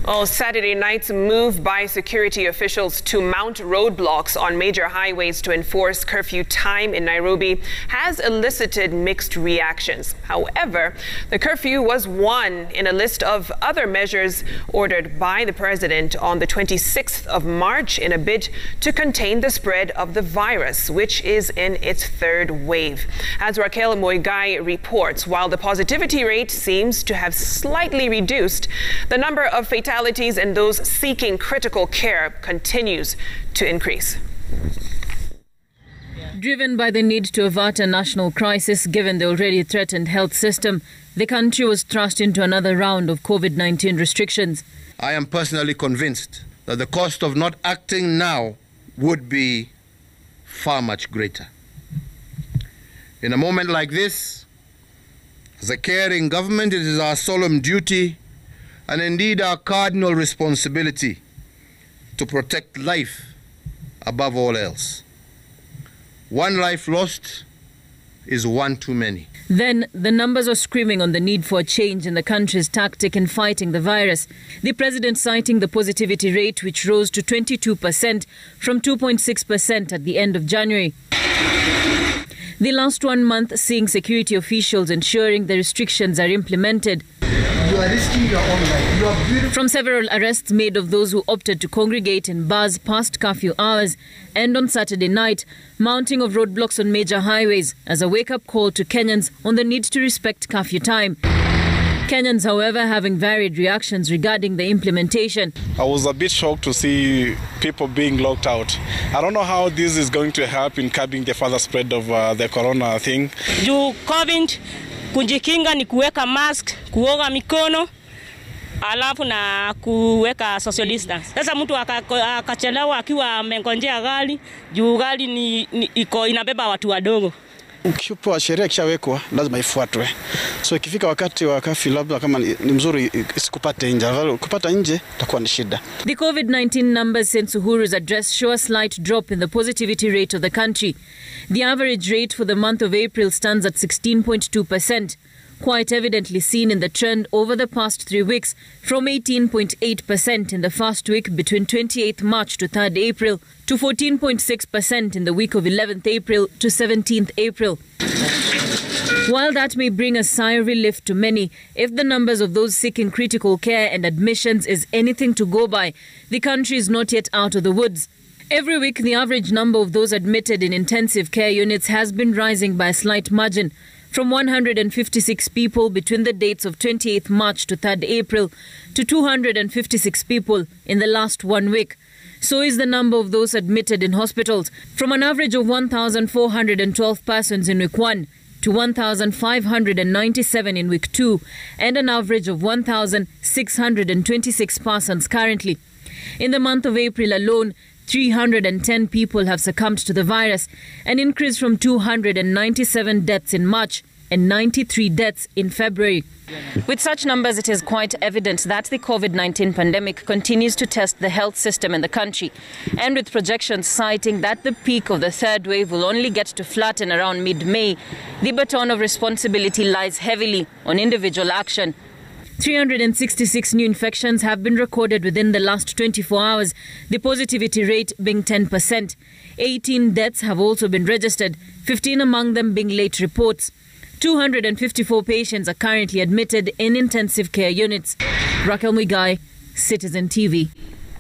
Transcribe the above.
Well, Saturday night's move by security officials to mount roadblocks on major highways to enforce curfew time in Nairobi has elicited mixed reactions. However, the curfew was one in a list of other measures ordered by the president on the 26th of March in a bid to contain the spread of the virus, which is in its third wave. As Raquel Moigai reports, while the positivity rate seems to have slightly reduced, the number of fatalities and those seeking critical care continues to increase. Driven by the need to avert a national crisis given the already threatened health system, the country was thrust into another round of COVID-19 restrictions. I am personally convinced that the cost of not acting now would be far much greater. In a moment like this, as a caring government, it is our solemn duty and indeed our cardinal responsibility to protect life above all else. One life lost is one too many. Then the numbers are screaming on the need for a change in the country's tactic in fighting the virus. The president citing the positivity rate, which rose to 22% from 2.6% at the end of January. The last 1 month seeing security officials ensuring the restrictions are implemented. You are risking your own life. You are beautiful. From several arrests made of those who opted to congregate in bars past curfew hours, and on Saturday night, mounting of roadblocks on major highways as a wake-up call to Kenyans on the need to respect curfew time. Kenyans, however, having varied reactions regarding the implementation. I was a bit shocked to see people being locked out. I don't know how this is going to help in curbing the further spread of the corona thing. Juu COVID, kujikinga ni kuweka mask, kuoga mikono, alafu na kuweka social distance. Sasa mtu akachelewa akiwa amengonjea gari, juu gari iko inabeba watu wadogo. Ukipewa sheria kishawekwa lazima ifuatwe. So ikifika wakati wa curfew labda kama ni mzuri isikupate nje. Kupata nje itakuwa ni shida. The COVID-19 numbers since Uhuru's address show a slight drop in the positivity rate of the country. The average rate for the month of April stands at 16.2%. Quite evidently seen in the trend over the past 3 weeks, from 18.8% in the first week between 28th March to 3rd April to 14.6% in the week of 11th April to 17th April. While that may bring a sigh of relief to many, if the numbers of those seeking critical care and admissions is anything to go by, the country is not yet out of the woods. Every week, the average number of those admitted in intensive care units has been rising by a slight margin, from 156 people between the dates of 28th March to 3rd April to 256 people in the last 1 week. So is the number of those admitted in hospitals, from an average of 1,412 persons in week 1 to 1,597 in week 2, and an average of 1,626 persons currently. In the month of April alone, 310 people have succumbed to the virus, an increase from 297 deaths in March and 93 deaths in February. With such numbers, it is quite evident that the COVID-19 pandemic continues to test the health system in the country, and with projections citing that the peak of the third wave will only get to flatten around mid-May, the baton of responsibility lies heavily on individual action. 366 new infections have been recorded within the last 24 hours, the positivity rate being 10%. 18 deaths have also been registered, 15 among them being late reports. 254 patients are currently admitted in intensive care units. Raquel Moigai, Citizen TV.